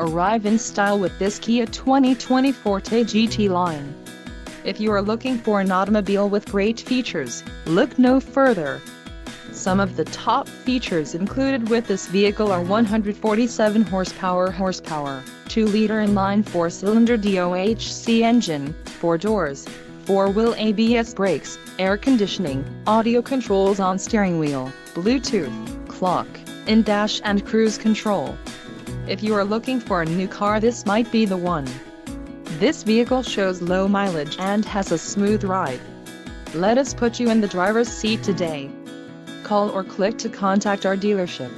Arrive in style with this Kia 2020 Forte GT-Line. If you are looking for an automobile with great features, look no further. Some of the top features included with this vehicle are 147 horsepower, 2-liter inline 4-cylinder DOHC engine, 4 doors, 4-wheel ABS brakes, air conditioning, audio controls on steering wheel, Bluetooth, clock, in-dash and cruise control. If you are looking for a new car, this might be the one. This vehicle shows low mileage and has a smooth ride. Let us put you in the driver's seat today. Call or click to contact our dealership.